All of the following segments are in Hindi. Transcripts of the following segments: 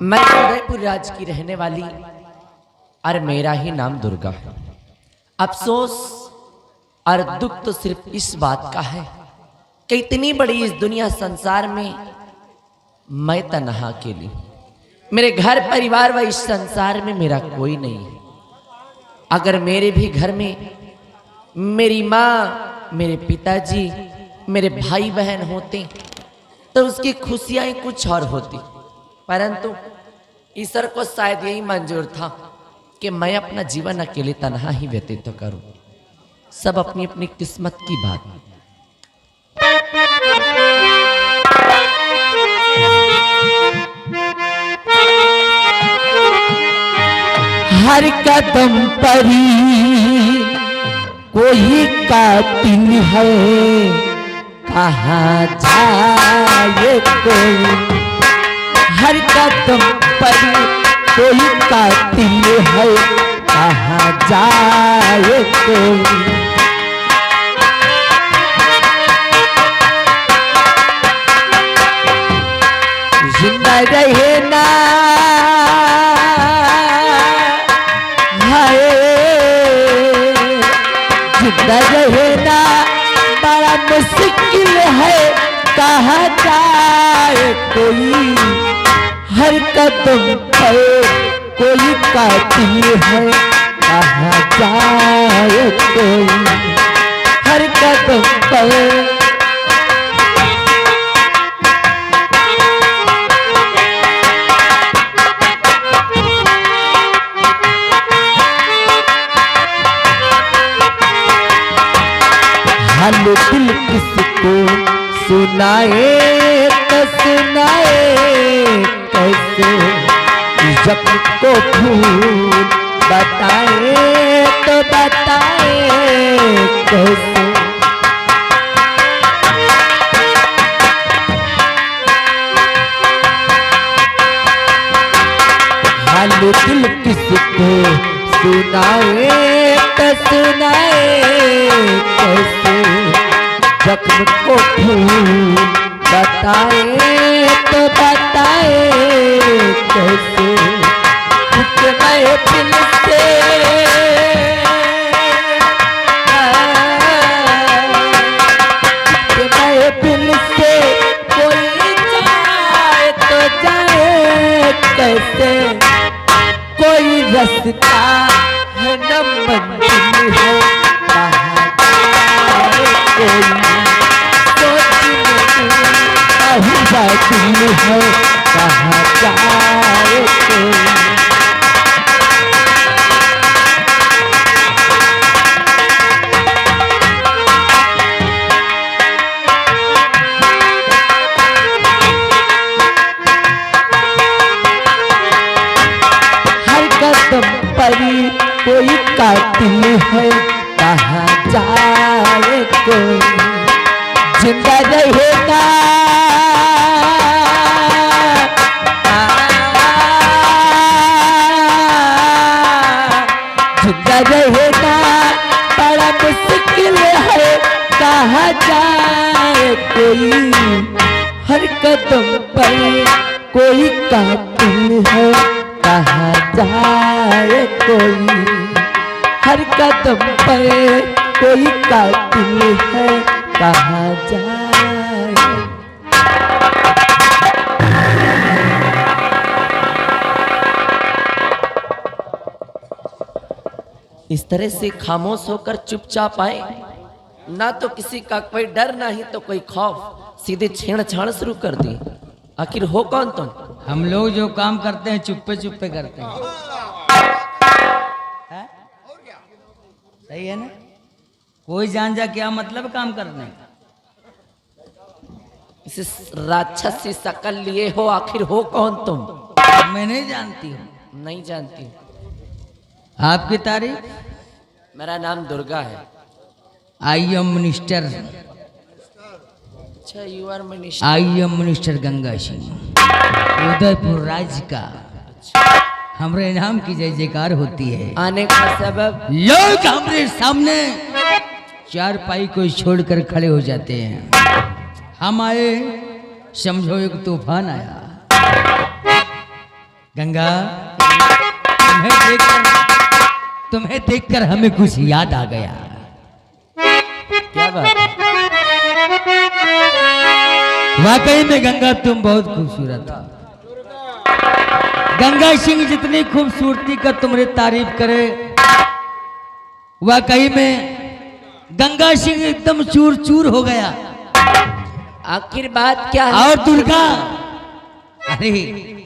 मैं उदयपुर राज की रहने वाली और मेरा ही नाम दुर्गा है। अफसोस और दुख तो सिर्फ इस बात का है कि इतनी बड़ी इस दुनिया संसार में मैं तन्हा अकेली, मेरे घर परिवार व इस संसार में मेरा कोई नहीं है। अगर मेरे भी घर में मेरी माँ, मेरे पिताजी, मेरे भाई बहन होते तो उसकी खुशियाँ कुछ और होती, परंतु ईश्वर को शायद यही मंजूर था कि मैं अपना जीवन अकेले तन्हा ही व्यतीत करूं। सब अपनी अपनी किस्मत की बात। हर कदम पर कोई कातिल है, कहाँ जाए कोई। हर कदम पर कोई कातिल है, कहाँ जाए कोई। जिंदा रहे ना हाय, जिंदा रहे ना बड़ा मुश्किल है, कहाँ जाए कोई। हर कदम पर कोई कातिल है, कहाँ जाए कोई। हर कदम पर हाल दिल किसको सुनाए तो सुनाए कैसे, जब को भूल बताए तो बताए कैसे। हाल दिल किसको सुनाए तो सुनाए कैसे, जख्म को भूल बताए तो बताए कैसे। मैं दिल से मैं दिल से कोई जाए तो जाए कैसे। कोई रास्ता है न मंजिल है, कहाँ जाए कोई। दिल है, कहाँ जाए कोई। हर कदम पर कोई कातिल है, कहाँ जाए कोई। जिंदा रहेगा जिंदा रहेगा बड़ा मुश्किल है, कहाँ जाए कोई। हर कदम पर कोई कातिल है, कहाँ जाए कोई। हर कदम पर कोई कातिल है, कहाँ जाए। इस तरह से खामोश होकर चुपचाप आए, ना तो किसी का कोई डर, ना ही तो कोई खौफ, सीधे छेड़छाड़ शुरू कर दी। आखिर हो कौन तुम? हम लोग जो काम करते हैं चुप्पे चुप्पे करते हैं, है? सही है ना? कोई जान जा क्या मतलब काम करने का। इस राक्षस सी शकल लिए हो, आखिर हो कौन तुम? मैं नहीं जानती हूँ। नहीं जानती। आपकी तारीफ? मेरा नाम दुर्गा है। I am minister. अच्छा, you are minister. I am minister Ganga Singh, Udaipur राज्य का। हमारे नाम की जय जयकार होती है। आने का सबब? लोग हमारे सामने चार पाई को छोड़कर खड़े हो जाते हैं। हम आए, समझो एक तूफान आया। गंगा, तुम्हें देखकर हमें कुछ याद आ गया। क्या बात है? वाकई में गंगा तुम बहुत खूबसूरत हो। गंगा सिंह जितनी खूबसूरती का तुम्हारी तारीफ करे, वाकई में गंगा सिंह एकदम चूर चूर हो गया। आखिर बात क्या है? और दुर्गा, अरे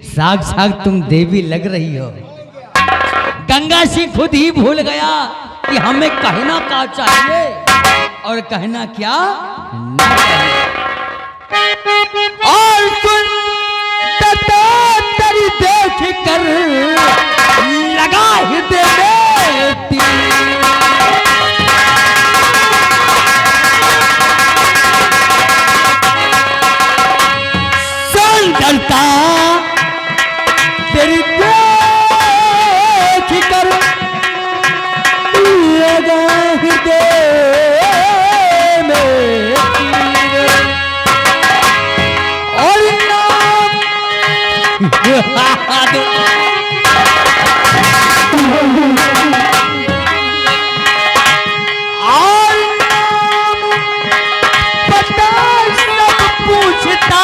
साक्षात तुम देवी लग रही हो। गंगा सिंह खुद ही भूल गया कि हमें कहना क्या चाहिए और कहना क्या नहीं चाहिए। और सुन तेरी देख कर लगा हृदय में तीर। सुंदरता तेरी देख कर लगा हृदय में तीर। और नाम और नाम पता सब पूछता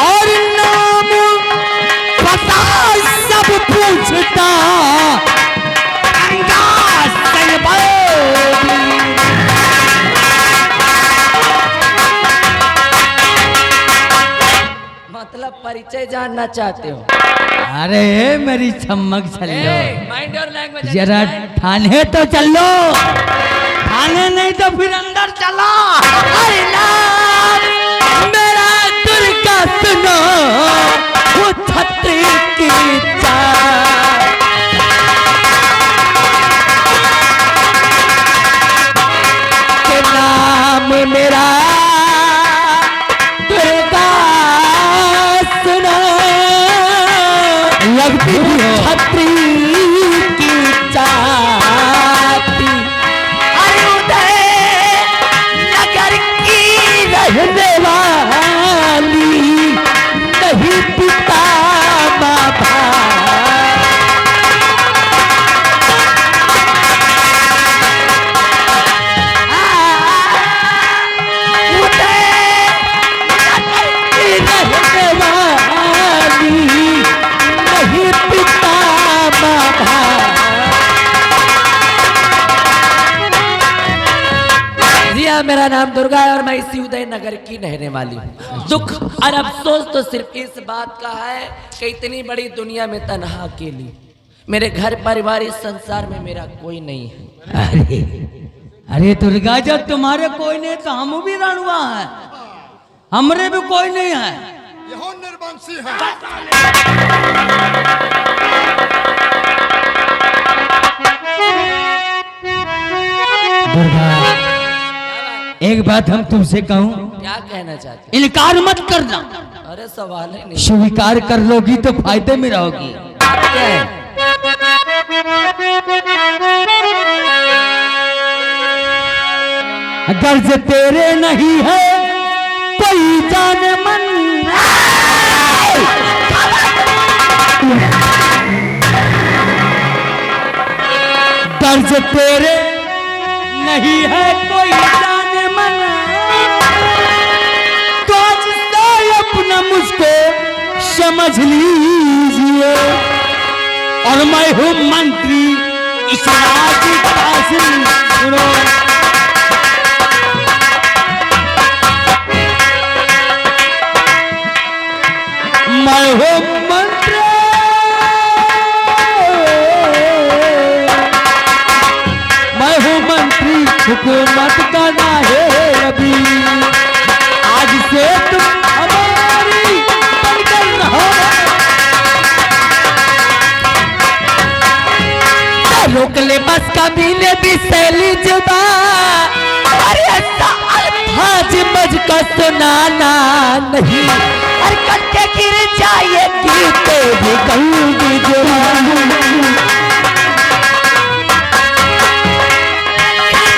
और नाम पता सब पूछता मतलब परिचय जानना चाहते हो? अरे मेरी चमक चलो, माइंड और लैंग्वेज जरा थाने तो चलो। थाने नहीं तो फिर अंदर चलो। अरे नाम मेरा दुर्गा सुनो, वो छत्री की चाल। के नाम मेरा दुर्गा सुनो, लगती हो छत्री की चाती। नगर की रहने वाली नहीं पिता बाबा। रहने वाली नहीं पिता बाबा। मेरा नाम दुर्गा है और मैं इसी उदय नगर की रहने वाली हूँ। दुख और अफसोस तो सिर्फ इस बात का है कि इतनी बड़ी दुनिया में तन्हा अकेली, मेरे घर परिवार इस संसार में मेरा कोई नहीं है। अरे अरे दुर्गा, जब तुम्हारे कोई नहीं तो हम भी रणुआ है, हमरे भी कोई नहीं है। यहो निर्वंशी है। दुर्गा, एक बात हम तुमसे कहूं, क्या कहना चाहते इनकार मत करना। अरे सवाल ही नहीं। स्वीकार कर लोगी तो फायदे में रहोगी। बात क्या है? गर्ज तेरे नहीं है कोई जाने मन। गर्ज तेरे नहीं है कोई जाने मन, तो आज से अपना मुझको समझ लीजिए। और मैं हूँ मंत्री इस राज्य का, सुनो। मैं हूँ मंत्री, मैं हूँ मंत्री हुकूमत का ना है अभी। आज से तुम हमारी बनकर रहो। रोक ले बस कभी ने भी सैली जुबा, अरे ऐसा अल्फाज मुझको सुनाना नहीं। बन के गिर जाएगी तेरी गंदी जवानी,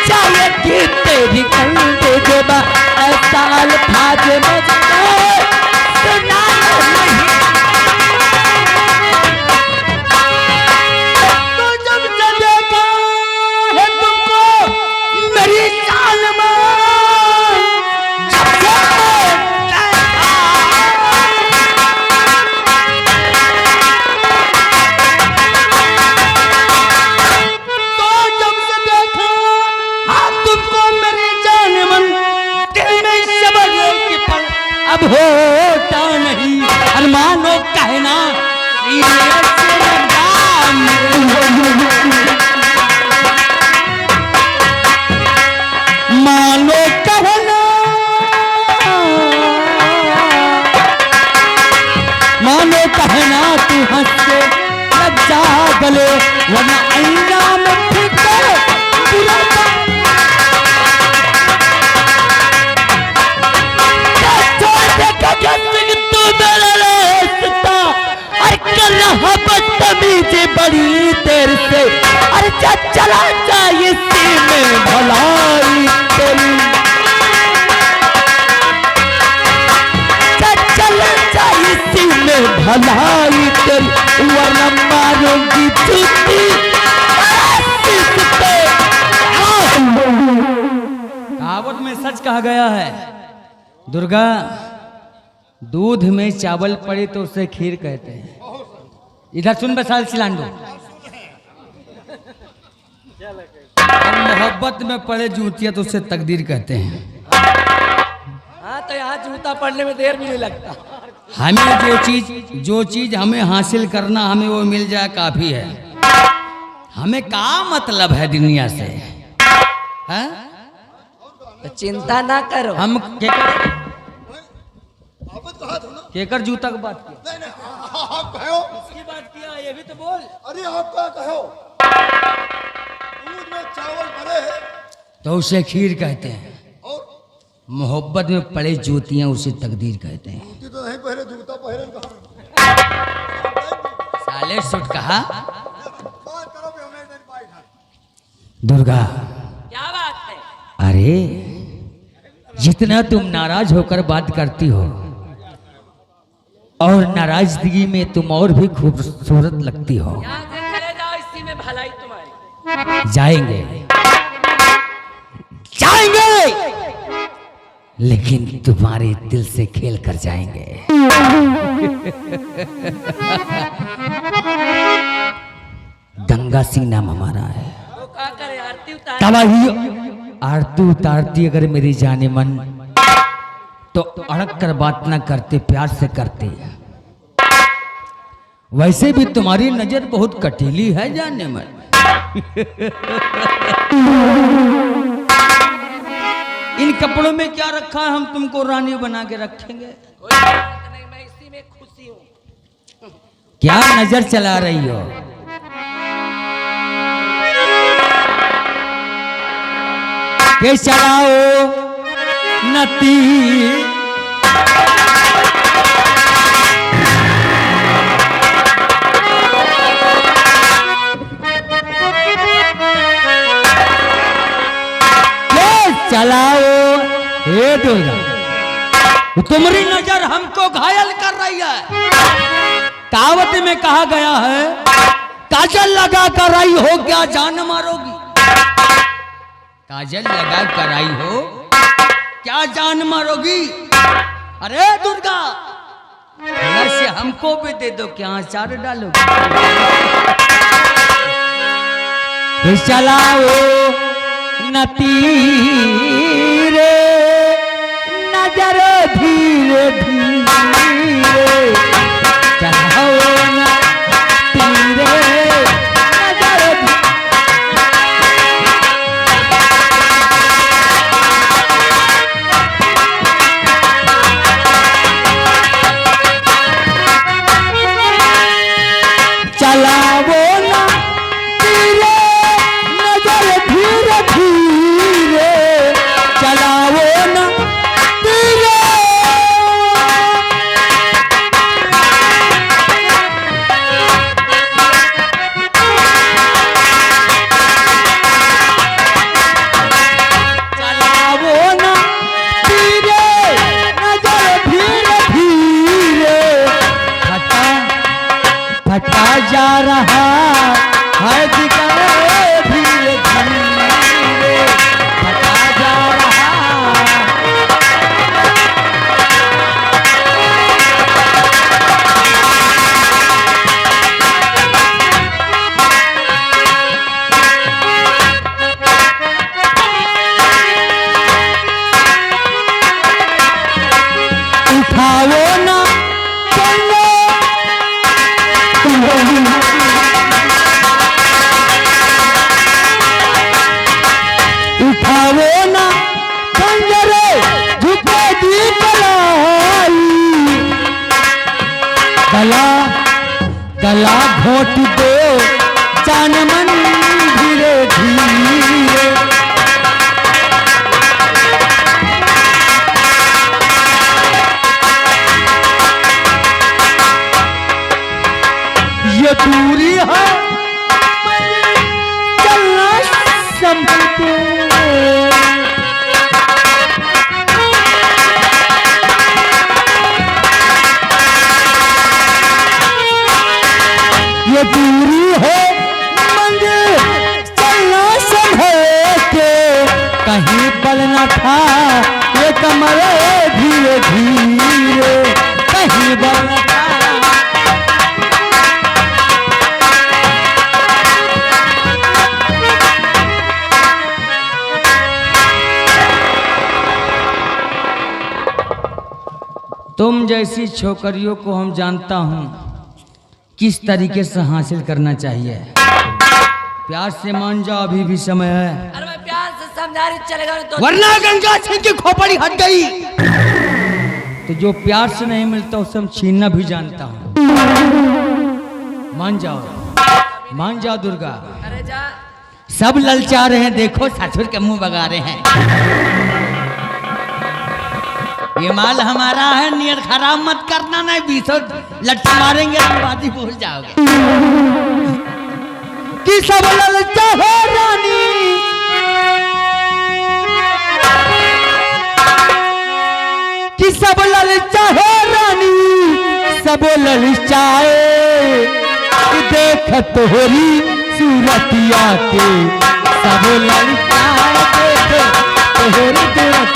जाएगी तेरी गंदी जवानी, ऐसा अल्फाज मुझको सुनाना नहीं। तो जब से देखा है तुमको मेरी जान में, जब से तो जब से देखा हाँ तुमको मेरी जान मन, दिल में शबर की पल अब होता नहीं। अरमानो कहना मानो कहना, मानो कहना तू हंस के लग जा गले, वरना आईना में फीके बुरा बदतमीजी बड़ी देर से, अरे चला जाए इसी में भलाई तेरी, चला जाए इसी में भलाई तेरी, वरना मारूंगी जूती कहावत में सच कहा गया है दुर्गा, दूध में चावल पड़े तो उसे खीर कहते हैं। इधर सुन बसाल सिलांडो, और मोहब्बत में पड़े जूतियां तो उसे तकदीर कहते हैं। हाँ तो यहाँ जूता पड़ने में देर भी नहीं लगता। हमें जो चीज हमें हासिल करना हमें वो मिल जाए काफी है। हमें क्या मतलब है दुनिया से, है? तो चिंता ना करो, हम आप कहा था ना, केकर जूता की बात किया, नहीं नहीं आप कहो, इसकी बात किया, ये भी तो बोल। अरे आप क्या कहो, दूध में चावल भरे हैं तो उसे खीर कहते हैं, और मोहब्बत में पड़े जूतियां उसे तकदीर कहते हैं। जूती तो नहीं पहरे, जूता पहरे कहा। साले सुट कहा। बात करो भी हमें नहीं पाई था। दुर्गा क्या बात है? अरे जितना तुम नाराज होकर बात करती हो, और नाराजगी में तुम और भी खूबसूरत लगती हो। यहाँ से चले जाओ, इसी में भलाई तुम्हारी। जाएंगे जाएंगे, लेकिन तुम्हारे दिल से खेल कर जाएंगे। गंगा सिंह नाम हमारा है। वो क्या करे, आरती उतार। तबाही आरती उतारती अगर मेरी जाने मन, तो अड़क कर बात ना करते, प्यार से करते। वैसे भी तुम्हारी नजर बहुत कटीली है जाने मन। इन कपड़ों में क्या रखा है, हम तुमको रानी बना के रखेंगे। कोई बात नहीं, मैं इसी में खुशी हूँ। क्या नजर चला रही हो? के चलाओ नती चलाओ हे दुर्गा, तुम्हारी नजर हमको घायल कर रही है। कहावत में कहा गया है, काजल लगा कर आई हो क्या जान मारोगी। काजल लगा कर आई हो क्या जान मारोगी। अरे दुर्गा, थोड़ा से हमको भी दे दो, क्या अचार डालोगी। चलाओ नतीरे नजर धीरे धीरे, चलाओ नतीरे नजर चलाओ नतीरे नजर धीरे धीरे, है जिगर धीरे धीरे फटा जा रहा। उठाओ ना चलो उठाओ ना खंजरे झुके दी कलाई गला गला घोट दो जान मन धीरे धीरे। ये दूरी है चलना संभलते ये दूरी है मंदिर चलना संभलते कहीं बल न था ये कमर धीरे धीरे कहीं बल न था। तुम जैसी छोकरियों को हम जानता हूं किस तरीके से हासिल करना चाहिए। प्यार से मान जाओ अभी भी समय है, अरे मैं प्यार से समझा रही चलेगा तो वरना गंगा सिंह की खोपड़ी हट गई तो जो प्यार से नहीं मिलता उसे हम छीनना भी जानता हूं। मान जाओ दुर्गा। अरे जा सब ललचा रहे हैं, देखो ससुर के मुंह बगा रहे हैं। ये माल हमारा है, नियत खराब मत करना, नहीं बीसों लट मारेंगे तो बाजी भूल जाओगे। कि सब ललचा है रानी कि सब ललचा है रानी सब ललचाए देख तोहरी सूरतिया के सब ललचाए देख तोहरी सूरत।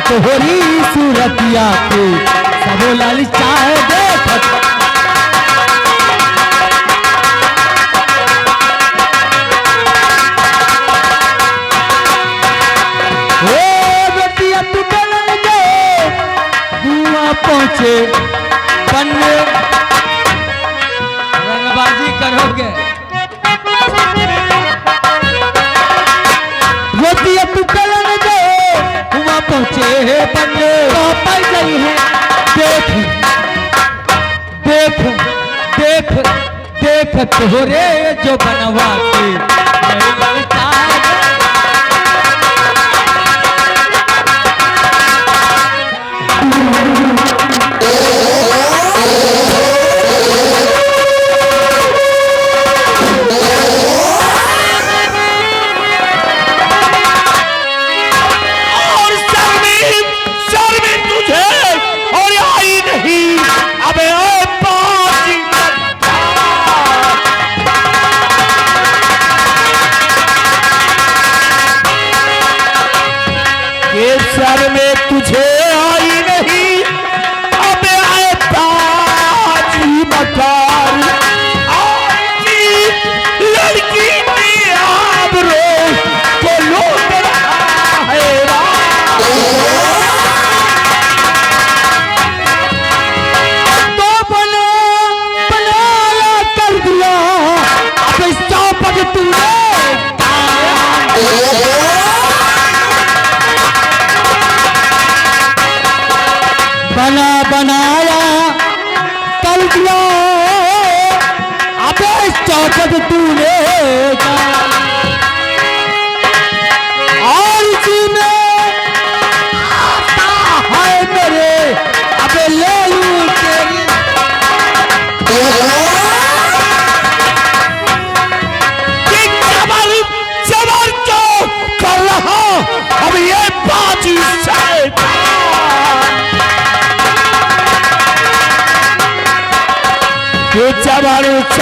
तोहरी सूरतिया के सब ललचाए देखत। ओ बेटिया तू बन गए धुआं पहुंचे बनने रंगबाजी करोगे। बेटिया तू बन गए धुआं पहुंचे बनने पाई गई है। देख देख देख देख तोहरे जो बनवा के ललचा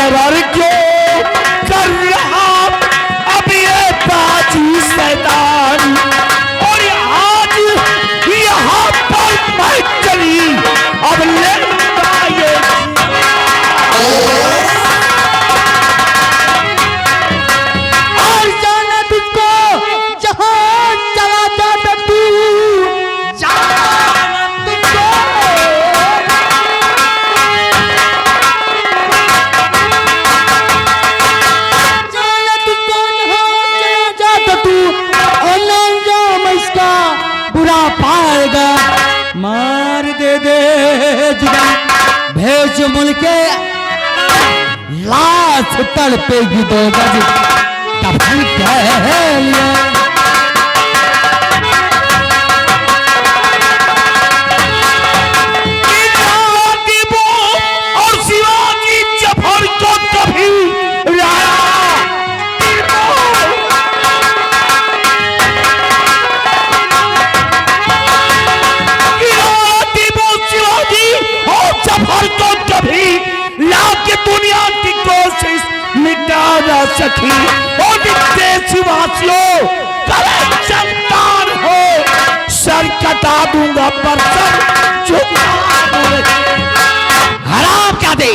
सरर क्यों कर रहा अब ये बाजी शैतान, और आज यहाँ पर मैं चली अब लेगा ये और जाना तुझको जहां चला जाता तू, जाना तुझको जाना तुझको जहां चला जाता तू, अंजाम इसका बुरा पाएगा। मार दे जुदा भेज मुल्के लाश तड़पेगी 2 गज दफन कह लिया। और शिवाजी जफर को कभी शिवाजी और जफर को कभी लाख दुनिया की कोशिश मिटा ना सकी। और देशवासियों संतान हो सर कटा दूंगा पर सर झुका दूंगा। हराम क्या दे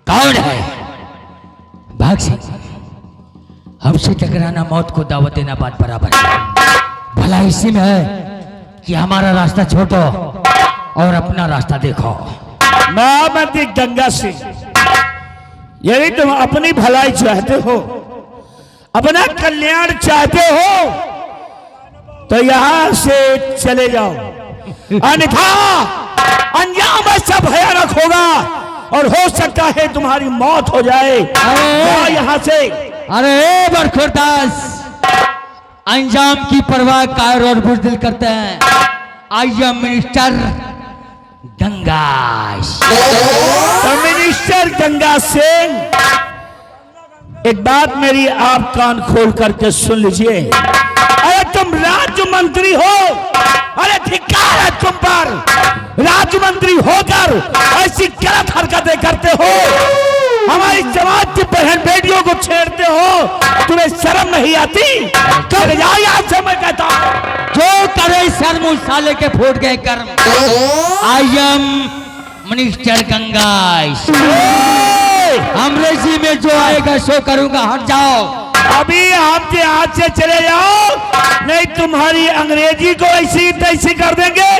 कौन है? भाग से हमसे टकराना मौत को दावत देना बात बराबर है। भला इसी में है कि हमारा रास्ता छोड़ो और अपना रास्ता देखो। महामंत्री गंगा सिंह, यदि तुम अपनी भलाई चाहते हो, अपना कल्याण चाहते हो, तो यहां से चले जाओ, अन्यथा अंजाम ऐसा भयानक होगा और हो सकता है तुम्हारी मौत हो जाए। जाओ यहां से। अरे बरखुरदास, अंजाम की परवाह कायर और बुज़दिल करते हैं। आई एम मिनिस्टर गंगा। तो मिनिस्टर गंगा सिंह, एक बात मेरी आप कान खोल करके सुन लीजिए। अरे तुम राज्य मंत्री हो, अरे धिक्कार है तुम पर। राज्य मंत्री होकर ऐसी गलत हरकतें करते हो, हमारी समाज की बहन बेटियों को छेड़ते हो, तुम्हें शर्म नहीं आती? चले जाओ यहाँ से, मैं कहता हूं। जो करे शर्म उस साले के फूट गए कर्म। आई एम मिनिस्टर गंगा। अंग्रेजी में जो आएगा सो करूंगा। हट जाओ अभी आपके हाथ से चले जाओ, नहीं तुम्हारी अंग्रेजी को ऐसी तैसी कर देंगे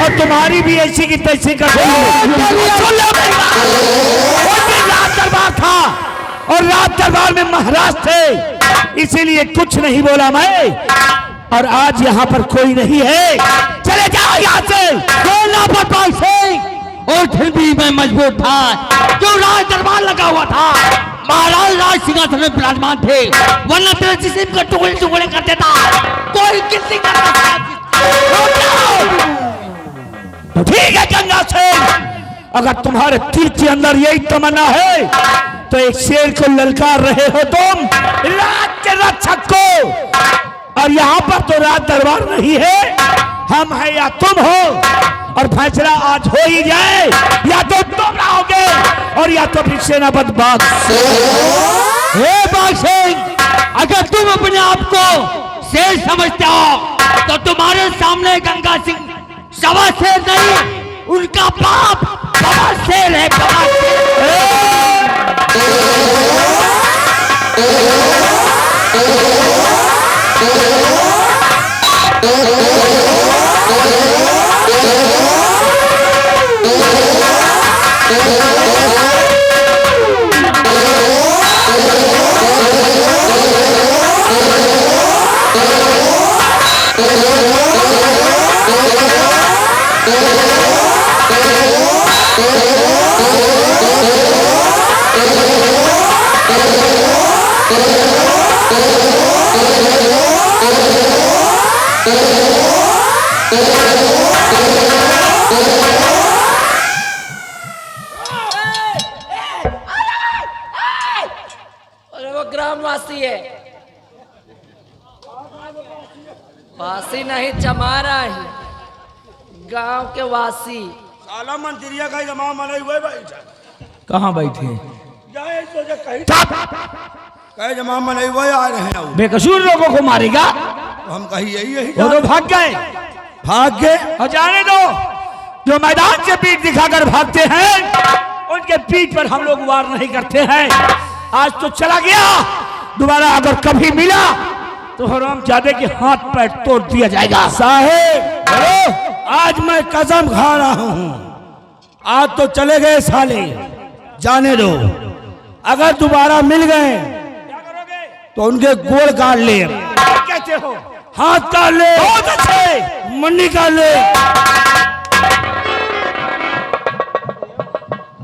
और तुम्हारी भी ऐसी की तैसी कर देंगे। सुन लो मेरी बात। उस दिन राज दरबार था और राज दरबार में महाराज थे, इसीलिए कुछ नहीं बोला मैं, और आज यहाँ पर कोई नहीं है। चले जाओ यहाँ से। बोलना पड़ता सिंह, और फिर भी मैं मजबूर था। जो राज दरबार लगा हुआ था, महाराज राज सिंहासन में विराजमान थे, वरना तेरे जिस्म का टुकड़े टुकड़े कर देता। कोई किसी का तो ठीक है गंगा सिंह, अगर तुम्हारे दिल के अंदर यही तमन्ना है तो एक शेर को ललकार रहे हो तुम, राज्य रक्षक को। और यहाँ पर तो राज दरबार नहीं है, हम है या तुम हो, और फैसला आज हो ही जाए, या तो तुम रहोगे और या तो फिर सेनापत बाग। बाग सिंह, अगर तुम अपने आप को शेर समझते हो तो तुम्हारे सामने गंगा सिंह सवा शेर नहीं, उनका बाप बड़ा शेर है। बड़ा और वो ग्रामवासी है, वासी नहीं चमारा है, गांव के वासी। साला मंत्रिया का जमा मना हुए भाई। कहाँ बैठे? जाए तो जो कहीं चुप! कहे जमा में नहीं वही आ रहे हैं वो। बेकसूर लोगों को मारेगा। तो हम कही यही यही वो तो भाग गए। भाग गए। और जाने दो, जो मैदान से पीठ दिखाकर भागते हैं उनके पीठ पर हम लोग वार नहीं करते हैं। आज तो चला गया, दोबारा अगर कभी मिला तो हरामजादे के हाथ पैर तोड़ दिया जाएगा। साहेब बोलो, आज मैं कसम खा रहा हूं, आज तो चले गए साले, जाने दो। अगर दोबारा मिल गए तो उनके गोड़ काट ले। क्या कहते हो? हाथ काट ले, बहुत अच्छे। मुंडी काट ले,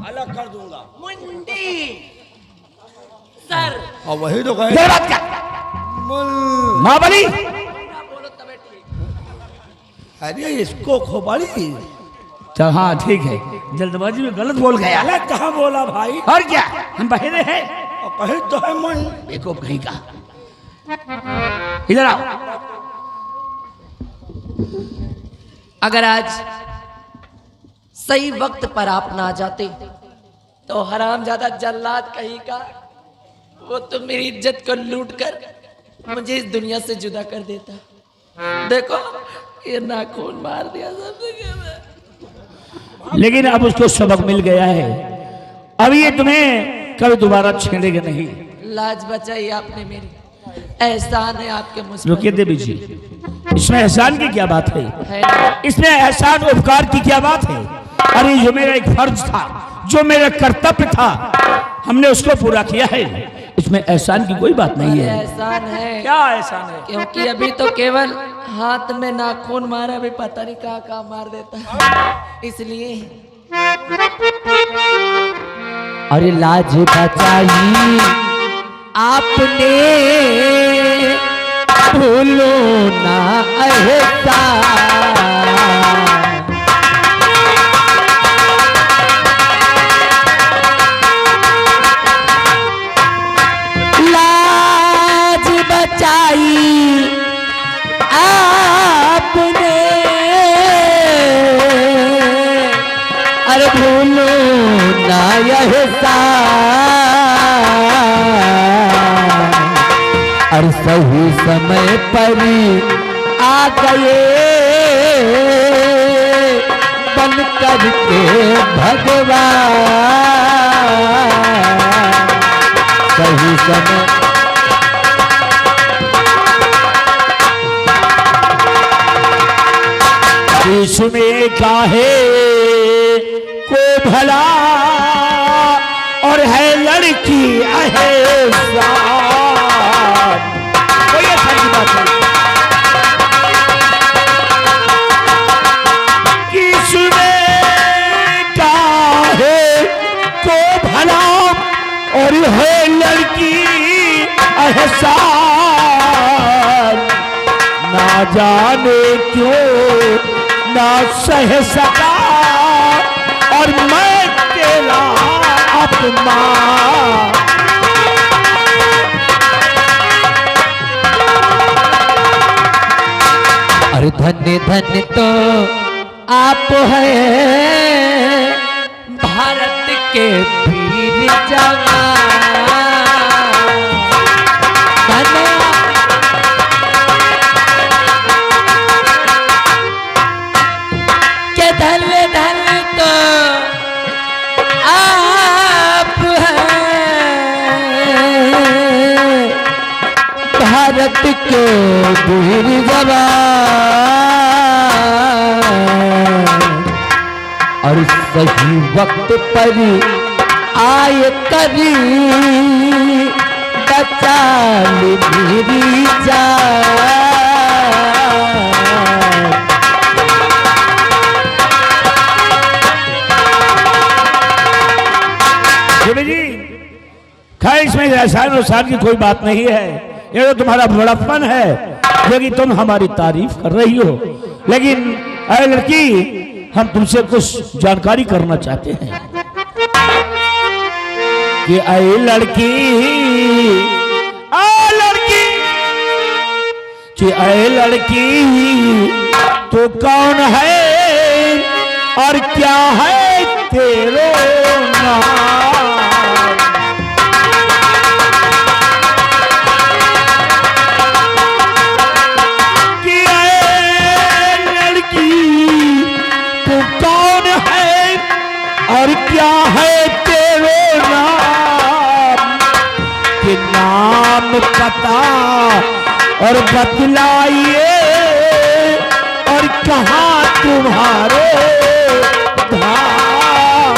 अलग कर दूंगा। मुंडी सर। और वही तो कहे इधर बात क्या? मुल- महाबली, बोलो तबे ठीक। अरे इसको खोपड़ी चल हाँ ठीक है, जल्दबाजी में गलत बोल गया। अलग कहाँ बोला भाई? और क्या, हम बहरे हैं। और कहे तो है मन। देखो कहीं का, इधर आओ। अगर आज सही वक्त पर आप ना जाते तो हरामजादा जल्लाद कहीं का वो तो मेरी इज्जत को लूट कर मुझे इस दुनिया से जुदा कर देता। देखो ये नाखून मार दिया सबने। लेकिन अब उसको सबक मिल गया है, अब ये तुम्हें कभी दोबारा छेड़ेगा नहीं। लाज बचाई आपने मेरी, एहसान है आपके मुझ पर। रुकिए देवी जी, इसमें एहसान की क्या बात है? है ना? इसमें एहसान उपकार की क्या बात है? अरे जो मेरा एक फर्ज था, जो मेरा कर्तव्य था, हमने उसको पूरा किया है। इसमें एहसान की कोई बात नहीं है। एहसान है क्या एहसान है? क्योंकि अभी तो केवल हाथ में नाखून मारा, अभी पता नहीं कहाँ कहाँ मार देता, इसलिए। अरे लाज बचाई आपने, भूलो ना एहसान। लाज बचाई आपने, अरे भूलो ना एहसान। और सही समय पर आ गए बन करके भगवान। सही समय इसमें काहे को भला और है लड़की एहसान। कोई ऐसा की बात नहीं। किसमें काहे को भला और है लड़की एहसान। ना जाने क्यों ना सह सका और मैं तेरा अपमान। अरे धन्य धन्य तो आप हैं भारत के वीर जवान। के धन्य धन्य तो आप हैं भारत के वीर जवान। और सही वक्त पर आए करी बचा ली मेरी जान। जी खैर इसमें एहसान और शान की कोई बात नहीं है। ये तो तुम्हारा बड़प्पन है जो कि तुम हमारी तारीफ कर रही हो। लेकिन अरे लड़की, हम तुमसे कुछ जानकारी करना चाहते हैं कि अरे लड़की, कि अरे लड़की तो कौन है और क्या है तेरो नाम। और बतलाइए और कहाँ तुम्हारे धाम।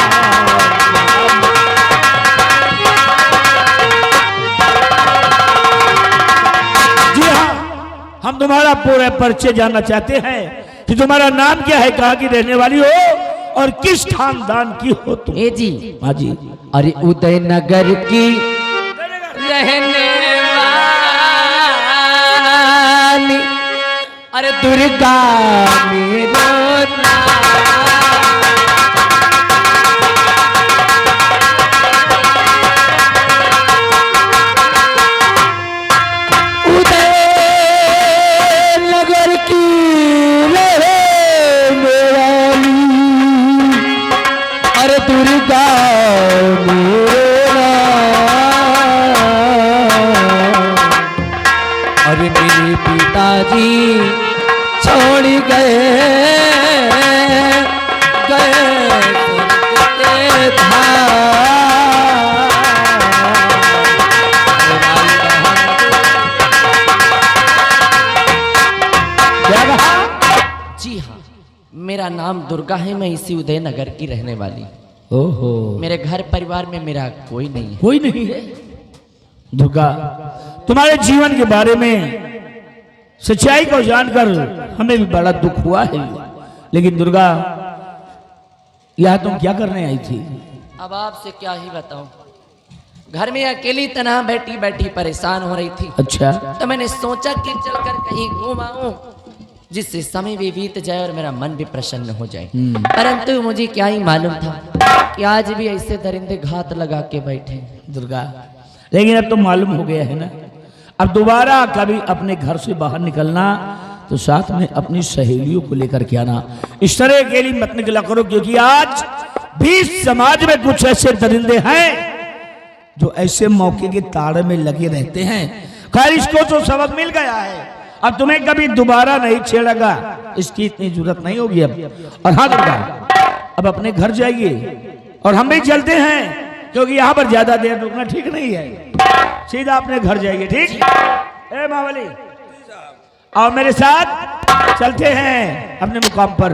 जी हाँ, हम तुम्हारा पूरा परिचय जानना चाहते हैं कि तुम्हारा नाम क्या है, कहाँ की रहने वाली हो और किस खानदान की हो तुम। ए जी, हाँ जी। अरे उदयनगर की रहने वाली, अरे दुर्गा मेरो नाम। उदयनगर की रहने वाली, अरे दुर्गा मेरो नाम। अरे मेरे पिताजी छोड़ गए क्या कहा? जी हाँ, मेरा नाम दुर्गा है, मैं इसी उदयनगर की रहने वाली। ओहो, मेरे घर परिवार में मेरा कोई नहीं है। कोई नहीं है। दुर्गा, तुम्हारे जीवन के बारे में सच्चाई को जानकर हमें भी बड़ा दुख हुआ है, लेकिन दुर्गा यह तुम क्या करने आई थी? अब आपसे क्या ही बताऊं, घर में अकेली तनहा बैठी बैठी परेशान हो रही थी। अच्छा, तो मैंने सोचा कि चलकर कहीं घूम आऊं, जिससे समय भी बीत जाए और मेरा मन भी प्रसन्न हो जाए। परंतु मुझे क्या ही मालूम था कि आज भी ऐसे दरिंदे घात लगा के बैठे। दुर्गा, लेकिन अब तो मालूम हो गया है ना, अब दोबारा कभी अपने घर से बाहर निकलना तो साथ में अपनी सहेलियों को लेकर के आना। इस तरह के लिए मत निकला करो, क्योंकि आज भी समाज में कुछ ऐसे दरिंदे हैं जो ऐसे मौके के ताड़े में लगे रहते हैं। खैर, इसको तो सबक मिल गया है, अब तुम्हें कभी दोबारा नहीं छेड़ेगा, इसकी इतनी जरूरत नहीं होगी अब। और हाँ दुर्गा, अब अपने घर जाइए और हम भी चलते हैं, क्योंकि यहाँ पर ज्यादा देर रुकना ठीक नहीं है। सीधा अपने घर जाइए, ठीक? ए मावली, आओ मेरे साथ, चलते हैं अपने मुकाम पर।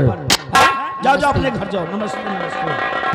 जाओ जाओ अपने घर जाओ। नमस्ते नमस्ते।